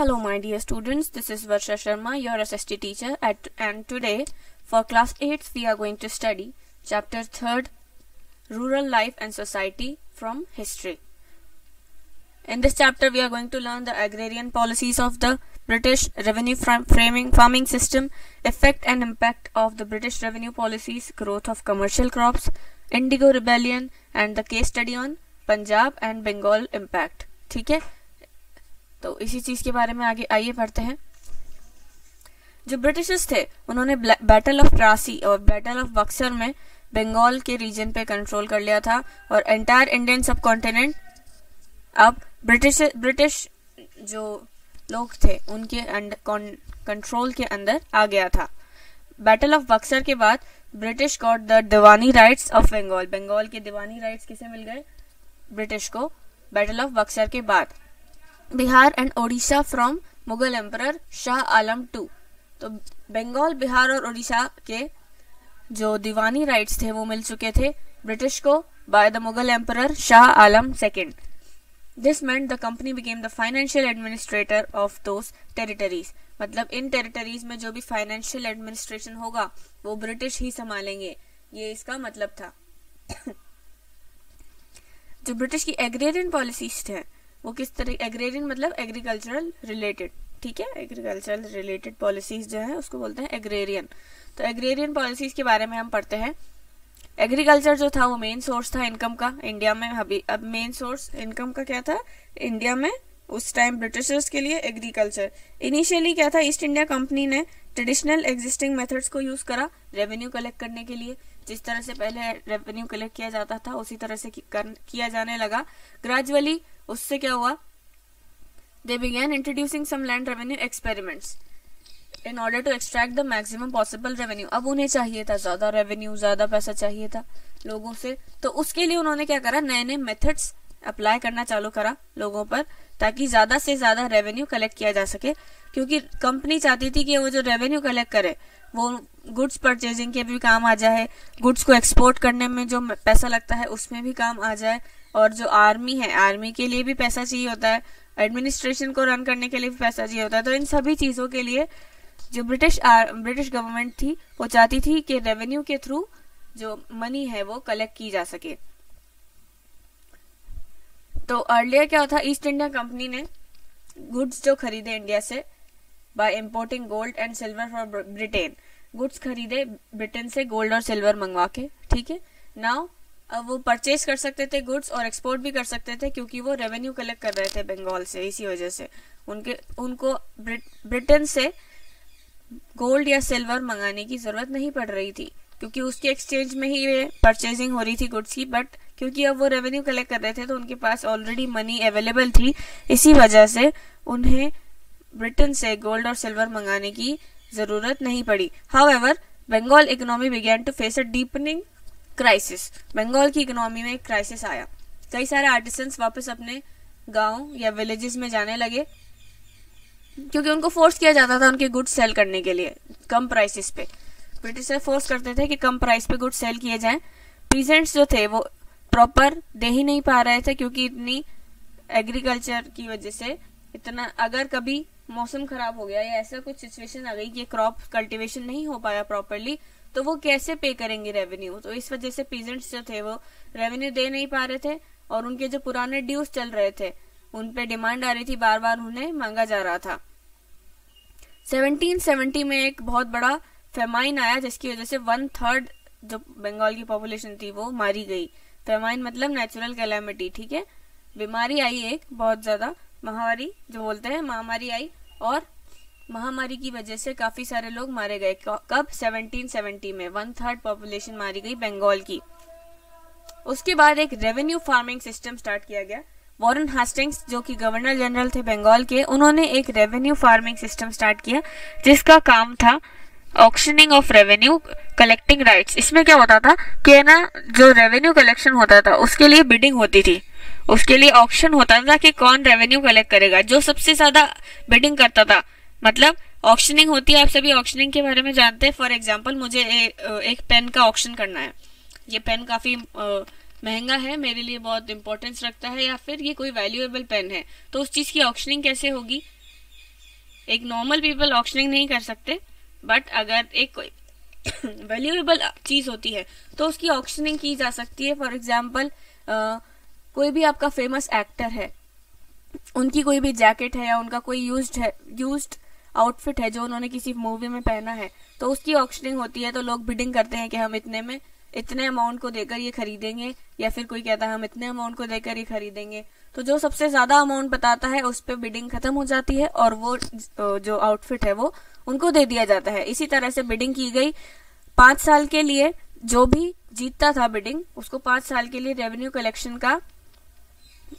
Hello my dear students, this is Varsha Sharma, your SST teacher and today for class 8 we are going to study chapter 3rd Rural Life and Society from History. In this chapter we are going to learn the agrarian policies of the British revenue farming system, effect and impact of the British revenue policies, growth of commercial crops, Indigo Rebellion and the case study on Punjab and Bengal impact. ठीक है, तो इसी चीज के बारे में आगे आइए पढ़ते हैं। जो ब्रिटिशर्स थे उन्होंने बैटल ऑफ प्लासी और बैटल ऑफ बक्सर में बंगाल के रीजन पे कंट्रोल कर लिया था और एंटायर इंडियन सब कॉन्टिनेंट अब ब्रिटिश जो लोग थे उनके कंट्रोल के अंदर आ गया था। बैटल ऑफ बक्सर के बाद British got the Diwani rights of Bengal. Bengal के दीवानी राइट्स किसे मिल गए? ब्रिटिश को बैटल ऑफ बक्सर के बाद। Bihar and Odisha from Mughal emperor Shah Alam II। तो बंगाल, बिहार और ओडिशा के जो दीवानी राइट्स थे वो मिल चुके थे ब्रिटिश को by the Mughal emperor Shah Alam II। This meant the company became the financial administrator of those territories. मतलब इन टेरिटरीज में जो भी फाइनेंशियल एडमिनिस्ट्रेशन होगा वो ब्रिटिश ही संभालेंगे, ये इसका मतलब था। जो ब्रिटिश की एग्रेरियन पॉलिसीज थे वो किस तरह, एग्रेरियन मतलब एग्रीकल्चरल रिलेटेड, ठीक है, एग्रीकल्चरल रिलेटेड पॉलिसीज जो है उसको बोलते हैं एग्रेरियन। तो एग्रेरियन पॉलिसीज के बारे में हम पढ़ते हैं। एग्रीकल्चर जो था वो मेन सोर्स था इनकम का इंडिया में। अब मेन सोर्स इनकम का क्या था इंडिया में उस टाइम ब्रिटिशर्स के लिए? एग्रीकल्चर। इनिशियली क्या था, ईस्ट इंडिया कंपनी ने ट्रेडिशनल एग्जिस्टिंग मेथड्स को यूज करा रेवेन्यू कलेक्ट करने के लिए। जिस तरह से पहले रेवेन्यू कलेक्ट किया जाता था उसी तरह से किया जाने लगा। ग्रेजुअली उससे क्या हुआ, they begin introducing some land revenue experiments in order to extract the maximum possible revenue. अब उन्हें चाहिए था ज्यादा रेवेन्यू, ज्यादा पैसा चाहिए था लोगों से, तो उसके लिए उन्होंने क्या करा, नए नए मेथड्स अप्लाई करना चालू करा लोगों पर ताकि ज्यादा से ज्यादा रेवेन्यू कलेक्ट किया जा सके। क्योंकि कंपनी चाहती थी कि वो जो रेवेन्यू कलेक्ट करे वो गुड्स परचेजिंग के भी काम आ जाए, गुड्स को एक्सपोर्ट करने में जो पैसा लगता है उसमें भी काम आ जाए, और जो आर्मी है आर्मी के लिए भी पैसा चाहिए होता है, एडमिनिस्ट्रेशन को रन करने के लिए भी पैसा चाहिए होता है। तो इन सभी चीजों के लिए जो ब्रिटिश गवर्नमेंट थी वो चाहती थी कि रेवेन्यू के थ्रू जो मनी है वो कलेक्ट की जा सके। तो अर्लियर क्या होता, ईस्ट इंडिया कंपनी ने गुड्स जो खरीदे इंडिया से by importing gold and silver for Britain, goods खरीदे ब्रिटेन से गोल्ड और सिल्वर मंगवा के, ठीक है। नाउ अब वो परचेज कर सकते थे गुड्स और एक्सपोर्ट भी कर सकते थे क्योंकि वो रेवेन्यू कलेक्ट कर रहे थे बंगाल से। इसी वजह से उनको ब्रिटेन से गोल्ड या सिल्वर मंगाने की जरूरत नहीं पड़ रही थी क्योंकि उसके एक्सचेंज में ही ये परचेजिंग हो रही थी गुड्स की। बट क्योंकि अब वो रेवेन्यू कलेक्ट कर रहे थे तो उनके पास ऑलरेडी मनी अवेलेबल थी, इसी वजह से उन्हें ब्रिटेन से गोल्ड और सिल्वर मंगाने की जरूरत नहीं पड़ी। However Bengal economy began to face a deepening crisis. Bengal की इकोनॉमी में एक क्राइसिस आया। कई सारे आर्टिसंस वापस अपने गांव या विलेजेस में जाने लगे क्योंकि उनको फोर्स किया जाता था उनके गुड्स सेल करने के लिए कम प्राइसेस पे। ब्रिटिशर फोर्स करते थे कि कम प्राइस पे गुड्स सेल किए जाएं। पीजेंट्स जो थे वो प्रॉपर दे ही नहीं पा रहे थे क्योंकि इतनी एग्रीकल्चर की वजह से इतना, अगर कभी मौसम खराब हो गया या ऐसा कुछ सिचुएशन आ गई कि क्रॉप कल्टीवेशन नहीं हो पाया प्रॉपरली तो वो कैसे पे करेंगे रेवेन्यू। तो इस वजह से पीजेंट्स जो थे वो रेवेन्यू दे नहीं पा रहे थे और उनके जो पुराने ड्यूज चल रहे थे उन पे डिमांड आ रही थी, बार बार उन्हें मांगा जा रहा था। 1770 में एक बहुत बड़ा फेमाइन आया जिसकी वजह से 1/3 जो बंगाल की पॉपुलेशन थी वो मारी गई। फेमाइन मतलब नेचुरल कैलामिटी, ठीक है, बीमारी आई एक बहुत ज्यादा, महामारी जो बोलते हैं, महामारी आई और महामारी की वजह से काफी सारे लोग मारे गए। कब? 1770 में 1/3 पॉपुलेशन मारी गई बंगाल की। उसके बाद एक रेवेन्यू फार्मिंग सिस्टम स्टार्ट किया गया। वॉरेन हेस्टिंग्स जो कि गवर्नर जनरल थे बंगाल के, उन्होंने एक रेवेन्यू फार्मिंग सिस्टम स्टार्ट किया जिसका काम था auctioning of revenue collecting rights. इसमें क्या होता था कि ना जो रेवेन्यू कलेक्शन होता था उसके लिए बिडिंग होती थी, उसके लिए ऑक्शन होता था कि कौन रेवेन्यू कलेक्ट करेगा। जो सबसे ज्यादा बिडिंग करता था, मतलब ऑक्शनिंग होती है, आप सभी ऑक्शनिंग के बारे में जानते हैं। फॉर एग्जाम्पल मुझे एक पेन का ऑक्शन करना है, ये पेन काफी महंगा है, मेरे लिए बहुत इंपॉर्टेंस रखता है, या फिर ये कोई वैल्यूएबल पेन है, तो उस चीज की ऑक्शनिंग कैसे होगी? एक नॉर्मल पीपल ऑक्शनिंग नहीं कर सकते, बट अगर एक कोई वैल्यूएबल चीज होती है तो उसकी ऑक्शनिंग की जा सकती है। फॉर एग्जाम्पल कोई भी आपका फेमस एक्टर है, उनकी कोई भी जैकेट है या उनका कोई यूज्ड आउटफिट है जो उन्होंने किसी मूवी में पहना है, तो उसकी ऑक्शनिंग होती है। तो लोग बिडिंग करते हैं कि हम इतने अमाउंट को देकर ये खरीदेंगे, या फिर कोई कहता है हम इतने अमाउंट को देकर ये खरीदेंगे। तो जो सबसे ज्यादा अमाउंट बताता है उस पर बिडिंग खत्म हो जाती है और वो जो आउटफिट है वो उनको दे दिया जाता है। इसी तरह से बिडिंग की गई 5 साल के लिए, जो भी जीतता था बिडिंग उसको 5 साल के लिए रेवेन्यू कलेक्शन का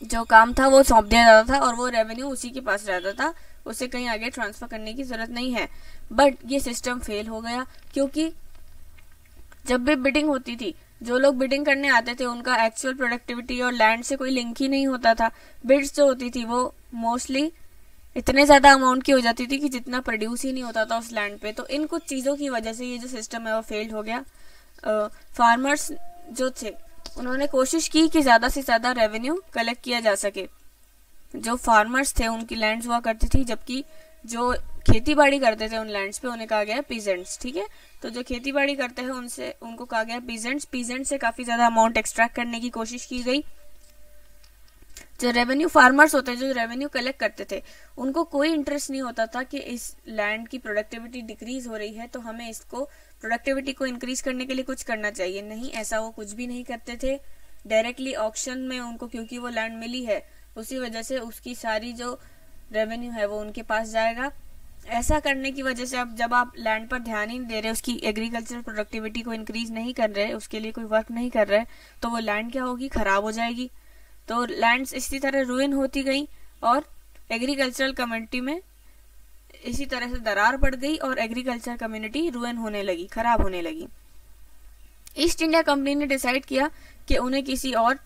जो काम था वो सौंप दिया जाता था और वो रेवेन्यू उसी के पास रहता था, उसे कहीं आगे ट्रांसफर करने की जरूरत नहीं है। बट ये सिस्टम फेल हो गया, क्योंकि जब भी बिडिंग होती थी, जो लोग बिडिंग करने आते थे उनका एक्चुअल प्रोडक्टिविटी और लैंड से कोई लिंक ही नहीं होता था। बिड्स जो होती थी वो मोस्टली इतने ज्यादा अमाउंट की हो जाती थी कि जितना प्रोड्यूस ही नहीं होता था उस लैंड पे। तो इन कुछ चीजों की वजह से ये जो सिस्टम है वो फेल्ड हो गया। फार्मर्स जो थे उन्होंने कोशिश की कि ज्यादा से ज्यादा रेवेन्यू कलेक्ट किया जा सके। जो फार्मर्स थे उनकी लैंड्स हुआ करती थी, जबकि जो खेती बाड़ी करते थे उन लैंड्स पे उन्हें कहा गया पीजेंट्स। ठीक है, तो जो खेती बाड़ी करते हैं उनको कहा गया पीजेंट्स। पीजेंट से काफी ज्यादा अमाउंट एक्सट्रैक्ट करने की कोशिश की गई। जो रेवेन्यू फार्मर्स होते हैं, जो रेवेन्यू कलेक्ट करते थे, उनको कोई इंटरेस्ट नहीं होता था कि इस लैंड की प्रोडक्टिविटी डिक्रीज हो रही है तो हमें इसको प्रोडक्टिविटी को इंक्रीज करने के लिए कुछ करना चाहिए। नहीं, ऐसा वो कुछ भी नहीं करते थे। डायरेक्टली ऑक्शन में उनको, क्योंकि वो लैंड मिली है, उसी वजह से उसकी सारी जो रेवेन्यू है वो उनके पास जाएगा। ऐसा करने की वजह से अब जब आप लैंड पर ध्यान ही नहीं दे रहे, उसकी एग्रीकल्चर प्रोडक्टिविटी को इंक्रीज नहीं कर रहे, उसके लिए कोई वर्क नहीं कर रहे, तो वो लैंड क्या होगी, खराब हो जाएगी। तो लैंड्स इसी तरह रुइन होती गई और एग्रीकल्चरल कम्युनिटी में इसी तरह से दरार पड़ गई और एग्रीकल्चर कम्युनिटी रुइन होने लगी, खराब होने लगी। ईस्ट इंडिया कंपनी ने डिसाइड किया कि उन्हें किसी और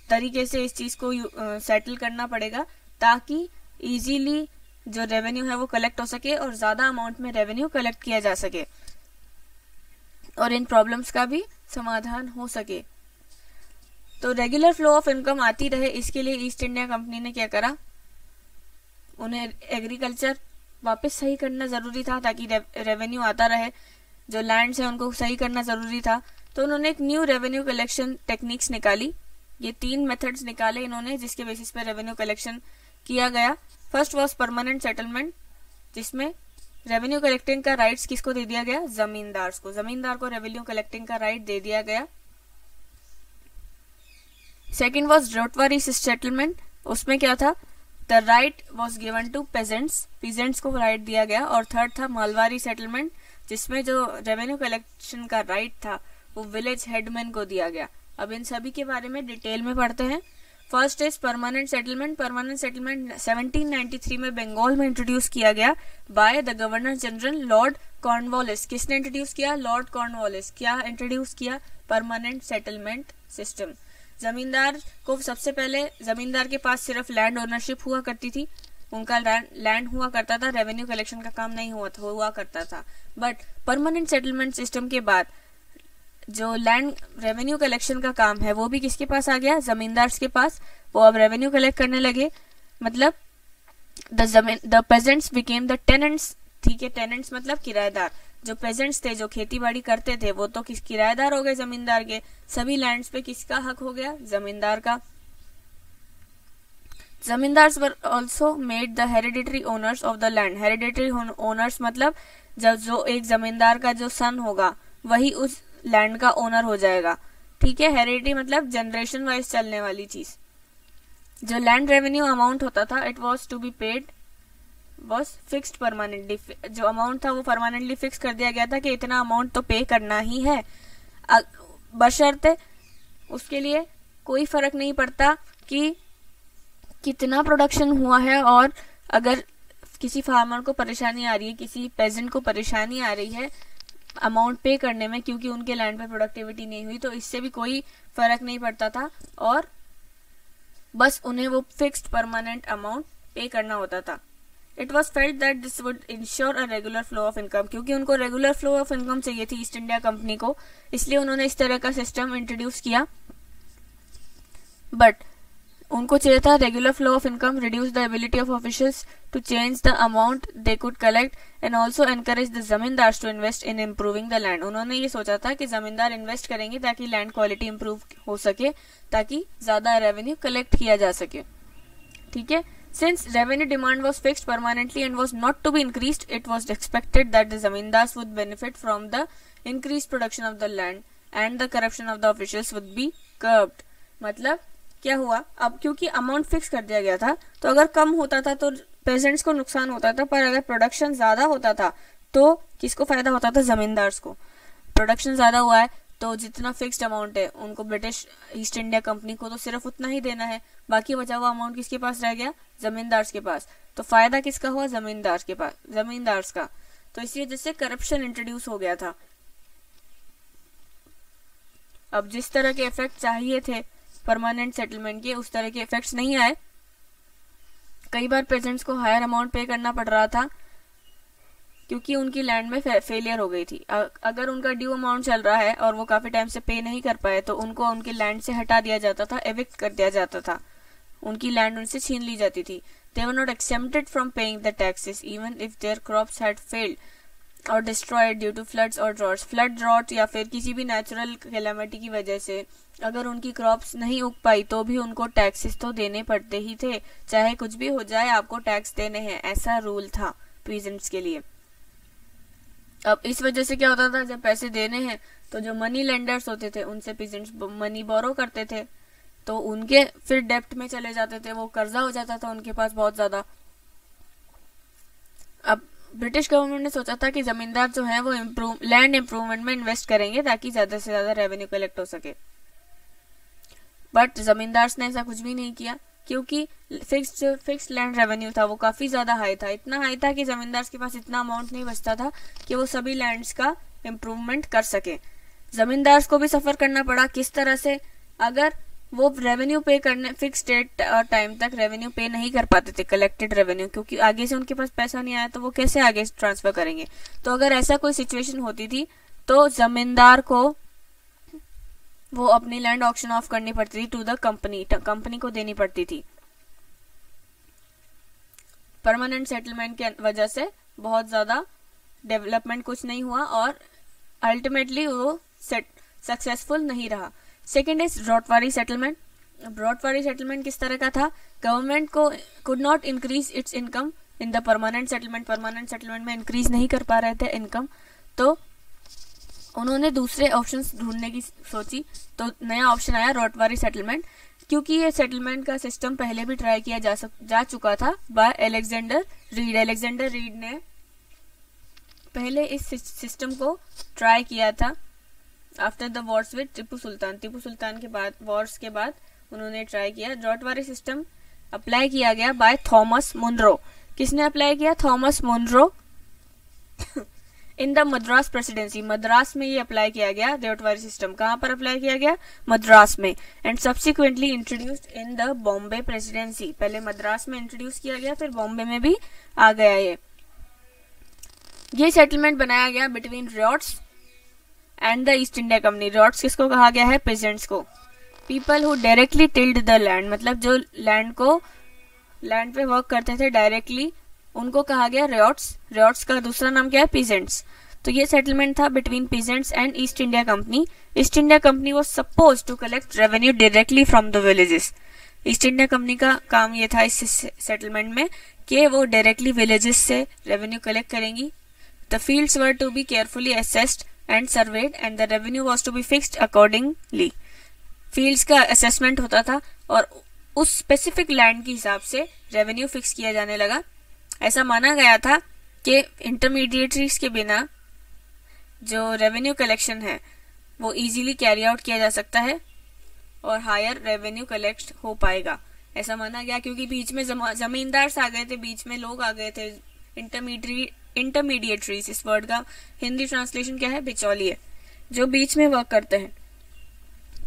तरीके से इस चीज को सेटल करना पड़ेगा ताकि इजीली जो रेवेन्यू है वो कलेक्ट हो सके और ज्यादा अमाउंट में रेवेन्यू कलेक्ट किया जा सके और इन प्रॉब्लम्स का भी समाधान हो सके। तो रेगुलर फ्लो ऑफ इनकम आती रहे, इसके लिए ईस्ट इंडिया कंपनी ने क्या करा, उन्हें एग्रीकल्चर वापस सही करना जरूरी था ताकि रेवेन्यू आता रहे। जो लैंड्स है उनको सही करना जरूरी था, तो उन्होंने एक न्यू रेवेन्यू कलेक्शन टेक्निक्स निकाली। ये 3 मेथड्स निकाले इन्होंने जिसके बेसिस पे रेवेन्यू कलेक्शन किया गया। फर्स्ट वॉज परमानेंट सेटलमेंट, जिसमें रेवेन्यू कलेक्टिंग का राइट्स किसको दे दिया गया, जमींदार को। जमींदार को रेवेन्यू कलेक्टिंग का राइट दे दिया गया। सेकेंड वॉज रोटवारी सेटलमेंट, उसमें क्या था, the right was given to peasants, peasants को राइट दिया गया। और थर्ड था मालवारी सेटलमेंट, जिसमें जो रेवेन्यू कलेक्शन का राइट था वो विलेज हेडमैन को दिया गया। अब इन सभी के बारे में डिटेल में पढ़ते हैं। First is permanent settlement. Permanent settlement 1793 में बंगाल में इंट्रोड्यूस किया गया by the governor general Lord Cornwallis. किसने इंट्रोड्यूस किया, लॉर्ड कॉर्नवालिस। क्या इंट्रोड्यूस किया, परमानेंट सेटलमेंट सिस्टम। जमींदार को सबसे पहले, जमींदार के पास सिर्फ लैंड ओनरशिप हुआ करती थी, उनका लैंड हुआ करता था, रेवेन्यू कलेक्शन का काम नहीं हुआ करता था। बट परमानेंट सेटलमेंट सिस्टम के बाद जो लैंड रेवेन्यू कलेक्शन का काम है वो भी किसके पास आ गया, जमींदार के पास। वो अब रेवेन्यू कलेक्ट करने लगे, मतलब the pageants became the tenants. ठीक है, टेनेंट्स मतलब किराएदार। जो पेजेंट्स थे, जो खेती बाड़ी करते थे, वो तो किराएदार हो गए जमींदार के। सभी लैंड्स पे किसका हक हो गया, जमींदार का। Zamindars were also made the hereditary owners of the land. Hereditary owners मतलब जब जो एक जमींदार का जो सन होगा वही उस लैंड का ओनर हो जाएगा। ठीक है, हेरिडिटी मतलब जनरेशन वाइज चलने वाली चीज। जो लैंड रेवेन्यू अमाउंट होता था, it was to be paid was fixed permanently. जो अमाउंट था वो परमानेंटली फिक्स कर दिया गया था कि इतना अमाउंट तो पे करना ही है, बशर्ते उसके लिए कोई फर्क नहीं पड़ता कि कितना प्रोडक्शन हुआ है। और अगर किसी फार्मर को परेशानी आ रही है, किसी पेजेंट को परेशानी आ रही है अमाउंट पे करने में क्योंकि उनके लैंड पे प्रोडक्टिविटी नहीं हुई, तो इससे भी कोई फर्क नहीं पड़ता था और बस उन्हें वो फिक्स्ड परमानेंट अमाउंट पे करना होता था। It was felt that this would ensure a regular flow of income. क्योंकि उनको रेगुलर फ्लो ऑफ इनकम चाहिए थी ईस्ट इंडिया कंपनी को, इसलिए उन्होंने इस तरह का सिस्टम इंट्रोड्यूस किया। बट उनको चाहिए था regular flow of income, reduce the ability of officials to change the amount they could collect and also encourage the zamindars to invest in improving the land. उन्होंने ये सोचा था कि जमींदार इन्वेस्ट करेंगे ताकि लैंड क्वालिटी इंप्रूव हो सके, ताकि ज्यादा रेवेन्यू कलेक्ट किया जा सके। ठीक है, since revenue demand was fixed permanently and was not to be increased, it was expected that the zamindars would benefit from the increased production of the land and the corruption of the officials would be curbed। मतलब क्या हुआ, अब क्योंकि amount fix कर दिया गया था, तो अगर कम होता था तो पेजेंट्स को नुकसान होता था, पर अगर प्रोडक्शन ज्यादा होता था तो किसको फायदा होता था? जमींदार्स को। प्रोडक्शन ज्यादा हुआ है तो जितना फिक्स्ड अमाउंट है उनको ब्रिटिश ईस्ट इंडिया कंपनी को तो सिर्फ उतना ही देना है, बाकी बचा हुआ अमाउंट किसके पास रह गया? जमींदार्स के पास। तो फायदा किसका हुआ? जमींदार्स के पास, जमींदार्स का। तो इसी वजह से करप्शन इंट्रोड्यूस हो गया था। अब जिस तरह के इफेक्ट चाहिए थे परमानेंट सेटलमेंट के, उस तरह के इफेक्ट्स नहीं आए। कई बार पेजेंट्स को हायर अमाउंट पे करना पड़ रहा था क्योंकि उनकी लैंड में फेलियर हो गई थी। अगर उनका ड्यू अमाउंट चल रहा है और वो काफी टाइम से पे नहीं कर पाए तो उनको उनकी लैंड से हटा दिया जाता था, एविक्ट कर दिया जाता था, उनकी लैंड उनसे छीन ली जाती थी। They were not exempted from paying the taxes even if their crops had failed or destroyed due to floods or droughts. Flood, drought या फिर किसी भी नेचुरल कैलामिटी की वजह से अगर उनकी क्रॉप्स नहीं उग पाई तो भी उनको टैक्सेस तो देने पड़ते ही थे, चाहे कुछ भी हो जाए आपको टैक्स देने हैं, ऐसा रूल था पीजेंट्स के लिए। अब इस वजह से क्या होता था, जब पैसे देने हैं तो जो मनी लेंडर्स होते थे उनसे पीजेंट्स मनी बोरो करते थे, तो उनके फिर डेप्ट में चले जाते थे, वो कर्जा हो जाता था उनके पास बहुत ज्यादा। अब ब्रिटिश गवर्नमेंट ने सोचा था कि जमींदार जो है वो लैंड इम्प्रूवमेंट में इन्वेस्ट करेंगे ताकि ज्यादा से ज्यादा रेवेन्यू कलेक्ट हो सके, बट जमींदार्स ने ऐसा कुछ भी नहीं किया क्योंकि फिक्स्ड लैंड रेवेन्यू था वो काफी ज्यादा हाई था। इतना हाई था कि जमींदार के पास इतना अमाउंट नहीं बचता था कि वो सभी लैंड्स का इम्प्रूवमेंट कर सके। जमींदार को भी सफर करना पड़ा। किस तरह से? अगर वो रेवेन्यू पे करने फिक्स डेट और टाइम तक रेवेन्यू पे नहीं कर पाते थे, कलेक्टेड रेवेन्यू, क्योंकि आगे से उनके पास पैसा नहीं आया तो वो कैसे आगे ट्रांसफर करेंगे। तो अगर ऐसा कोई सिचुएशन होती थी तो जमींदार को वो अपनी लैंड ऑक्शन ऑफ करनी पड़ती थी टू द कंपनी को देनी पड़ती थी। परमानेंट सेटलमेंट की वजह से बहुत ज्यादा डेवलपमेंट कुछ नहीं हुआ और अल्टीमेटली वो सक्सेसफुल नहीं रहा। Second is ryotwari settlement. Ryotwari settlement किस तरह का था? गवर्नमेंट को could not increase its income in the permanent settlement. Permanent settlement में इंक्रीज नहीं कर पा रहे थे इनकम, तो उन्होंने दूसरे ऑप्शंस ढूंढने की सोची। तो नया ऑप्शन आया रॉटवारी सेटलमेंट, क्योंकि ये सेटलमेंट का सिस्टम पहले भी ट्राई किया जा चुका था by Alexander Read. Alexander Read ने पहले इस सिस्टम को ट्राई किया था after the wars with Tipu Sultan. Tipu Sultan के बाद वॉर्स के बाद उन्होंने ट्राई किया। रॉटवारी सिस्टम अप्लाई किया गया बाय थॉमस मुनरो। किसने अप्लाई किया? Thomas Munro in the Madras presidency. Madras में ये अप्लाई किया गया। रॉटवारी सिस्टम कहाँ पर अप्लाई किया गया? मद्रास में। And subsequently introduced in the Bombay presidency. पहले मद्रास में इंट्रोड्यूस किया गया, फिर बॉम्बे में भी आ गया ये सेटलमेंट बनाया गया between rots and the east India company. Rots किसको कहा गया है? पेजेंट्स को। People who directly tilde the land, मतलब जो लैंड पे वर्क करते थे डायरेक्टली, उनको कहा गया रॉट्स। रॉट्स का दूसरा नाम क्या है? पीजेंट्स। तो ये सेटलमेंट था between peasants and East India Company. East India Company was suppose to collect revenue directly from the villages. East India Company का काम ये था इस सेटलमेंट में कि वो डायरेक्टली विलेजेस से रेवेन्यू कलेक्ट करेंगी। The fields were to be carefully assessed and surveyed and the revenue was to be fixed accordingly. Fields का असेसमेंट होता था और उस स्पेसिफिक लैंड के हिसाब से रेवेन्यू फिक्स किया जाने लगा। ऐसा माना गया था कि इंटरमीडिएटरीज के बिना जो रेवेन्यू कलेक्शन है वो इजीली कैरी आउट किया जा सकता है और हायर रेवेन्यू कलेक्ट हो पाएगा, ऐसा माना गया। क्योंकि बीच में जमींदार आ गए थे, बीच में लोग आ गए थे, इंटरमीडिएटरीज, इस वर्ड का हिंदी ट्रांसलेशन क्या है? बिचौलिए, जो बीच में वर्क करते हैं।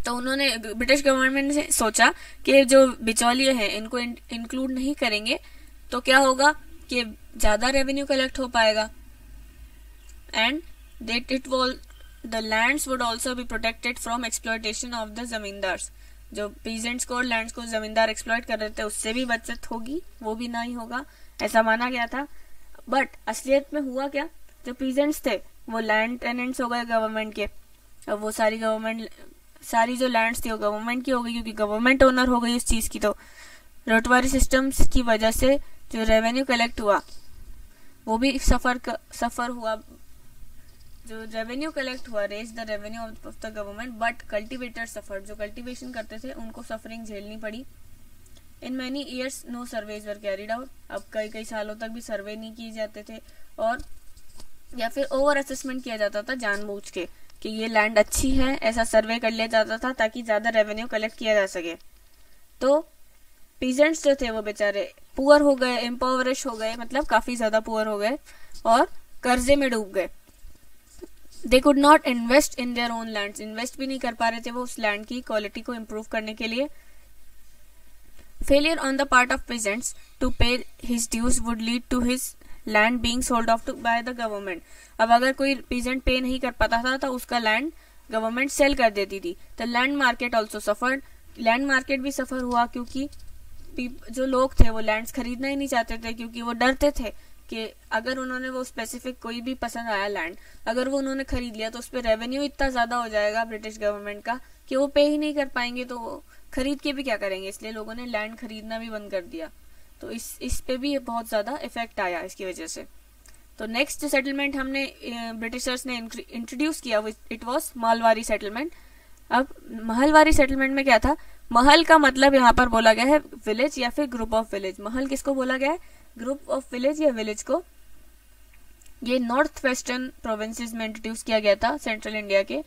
तो उन्होंने, ब्रिटिश गवर्नमेंट ने सोचा कि जो बिचौलिए हैं इनको इंक्लूड नहीं करेंगे तो क्या होगा कि ज्यादा रेवेन्यू कलेक्ट हो पाएगा। And that the lands would also be protected from exploitation of the zamindars. जो पीजेंट्स को और लैंड्स को जमींदार एक्सप्लॉइट कर रहे थे उससे भी बचत होगी, वो भी नहीं होगा, ऐसा माना गया था। बट असलियत में हुआ क्या, जो पीजेंट्स थे वो लैंड टेनेंट्स हो गए गवर्नमेंट के। अब वो सारी जो लैंड्स थी वो गवर्नमेंट की हो गई, क्योंकि गवर्नमेंट ओनर हो गई उस चीज की। तो रोटवारी सिस्टम्स की वजह से जो रेवेन्यू कलेक्ट हुआ वो भी सफर हुआ। जो रेवेन्यू कलेक्ट हुआ raise the revenue of the government, but cultivator suffer, जो कल्टीवेशन करते थे उनको सफरिंग झेलनी पड़ी। In many years no surveys were carried out, अब कई सालों तक भी सर्वे नहीं किए जाते थे, और या फिर ओवर असेसमेंट किया जाता था जानबूझ के कि ये लैंड अच्छी है, ऐसा सर्वे कर लिया जाता था ताकि ज्यादा रेवेन्यू कलेक्ट किया जा सके। तो पीजेंट्स जो थे वो बेचारे पुअर हो गए, इम्पावरिश हो गए, मतलब काफी ज्यादा पुअर हो गए और कर्जे में डूब गए। They could not invest in their own lands, invest भी नहीं कर पा रहे थे वो उस लैंड की क्वालिटी को इम्प्रूव करने के लिए। Failure on the part of peasants to pay his dues would lead to his land being sold off by the government. अब अगर कोई पीजेंट पे नहीं कर पाता था तो उसका लैंड गवर्नमेंट सेल कर देती थी। The land market also suffered, land market भी सफर हुआ, क्योंकि जो लोग थे वो लैंड्स खरीदना ही नहीं चाहते थे, क्योंकि वो डरते थे कि अगर उन्होंने वो स्पेसिफिक कोई भी पसंद आया लैंड, अगर वो उन्होंने खरीद लिया तो उस पर रेवेन्यू इतना ज्यादा हो जाएगा ब्रिटिश गवर्नमेंट का कि वो पे ही नहीं कर पाएंगे, तो वो खरीद के भी क्या करेंगे। इसलिए लोगों ने लैंड खरीदना भी बंद कर दिया। तो इस पे भी बहुत ज्यादा इफेक्ट आया इसकी वजह से। तो नेक्स्ट जो सेटलमेंट हमने ब्रिटिशर्स ने इंट्रोड्यूस किया इट वाज मालवारी सेटलमेंट। अब महलवारी सेटलमेंट में क्या था, महल का मतलब यहाँ पर बोला गया है विलेज या फिर ग्रुप ऑफ विलेज। महल किसको बोला गया है, ग्रुप ऑफ विलेज या विलेज को। ये नॉर्थ वेस्टर्न प्रोविंसेस में इंट्रोड्यूस किया गया था सेंट्रल इंडिया के,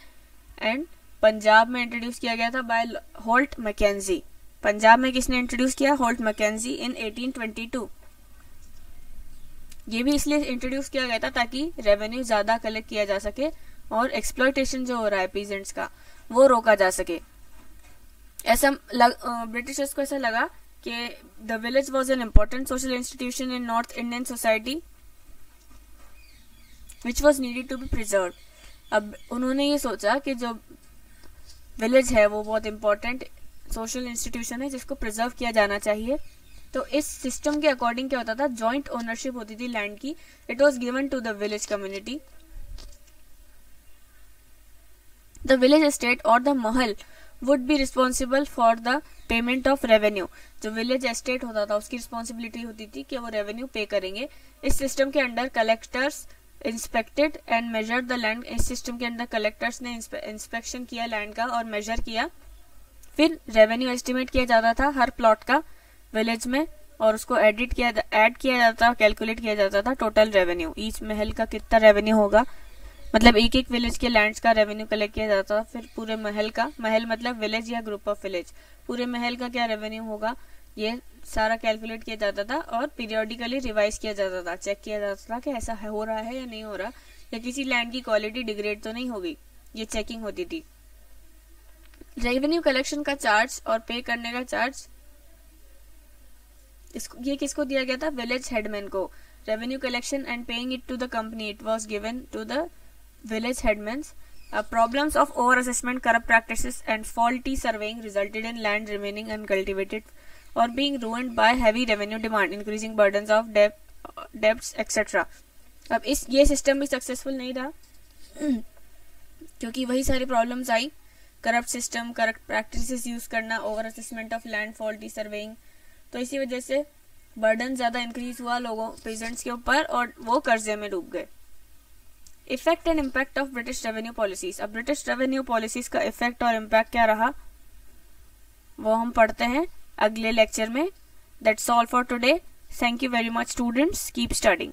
एंड पंजाब में इंट्रोड्यूस किया गया था बाय होल्ट मैकेंजी। पंजाब में किसने इंट्रोड्यूस किया, होल्ट मैकेंजी इन 1822। ये भी इसलिए इंट्रोड्यूस किया गया था ताकि रेवेन्यू ज्यादा कलेक्ट किया जा सके और एक्सप्लॉयटेशन जो हो रहा है पीजेंट्स का वो रोका जा सके। ऐसा ब्रिटिशर्स को ऐसा लगा कि the village was an important social institution in North Indian society which was needed to be preserve. अब उन्होंने ये सोचा कि जो विलेज है वो बहुत इंपॉर्टेंट सोशल इंस्टीट्यूशन है जिसको प्रिजर्व किया जाना चाहिए। तो इस सिस्टम के अकॉर्डिंग क्या होता था, जॉइंट ओनरशिप होती थी लैंड की। It was given to the village community. The village estate और the mahal would be responsible for the payment of revenue. जो विलेज एस्टेट होता था उसकी रिस्पॉन्सिबिलिटी होती थी कि वो रेवेन्यू पे करेंगे। इस सिस्टम के under collectors inspected and measured the land. इस सिस्टम के अंदर कलेक्टर्स ने इंस्पेक्शन किया लैंड का और मेजर किया। फिर रेवेन्यू एस्टिमेट किया जाता था हर प्लॉट का विलेज में, और उसको ऐड किया जाता, कैलकुलेट किया जाता था टोटल रेवेन्यू। ईच महल का कितना रेवेन्यू होगा, मतलब एक एक विलेज के लैंड्स का रेवेन्यू कलेक्ट किया जाता था। फिर पूरे महल का, महल मतलब विलेज या ग्रुप ऑफ विलेज, पूरे महल का क्या रेवेन्यू होगा ये सारा कैलकुलेट किया जाता था और पीरियोडिकली रिवाइज किया जाता था, चेक किया जाता था कि ऐसा हो रहा है या नहीं हो रहा, या किसी लैंड की क्वालिटी डिग्रेड तो नहीं होगी, ये चेकिंग होती थी। रेवेन्यू कलेक्शन का चार्ज और पे करने का चार्ज ये किसको दिया गया था, विलेज हेडमैन को। Revenue collection and paying it to the company it was given to the village headmen. Problems of over-assessment, corrupt practices and faulty surveying resulted in land remaining uncultivated or being ruined by heavy revenue demand, increasing burdens of debts etc. अब ये system भी successful नहीं रहा क्योंकि वही सारी problems आई, corrupt system, corrupt practices use करना, over assessment of land, faulty surveying. तो इसी वजह से बर्डन ज्यादा इंक्रीज हुआ लोगों पेजेंट्स के ऊपर और वो कर्जे में डूब गए। Effect and impact of British revenue policies. अब ब्रिटिश रेवेन्यू पॉलिसीज का इफेक्ट और इम्पैक्ट क्या रहा वो हम पढ़ते हैं अगले लेक्चर में। That's all for today. Thank you very much students, keep studying.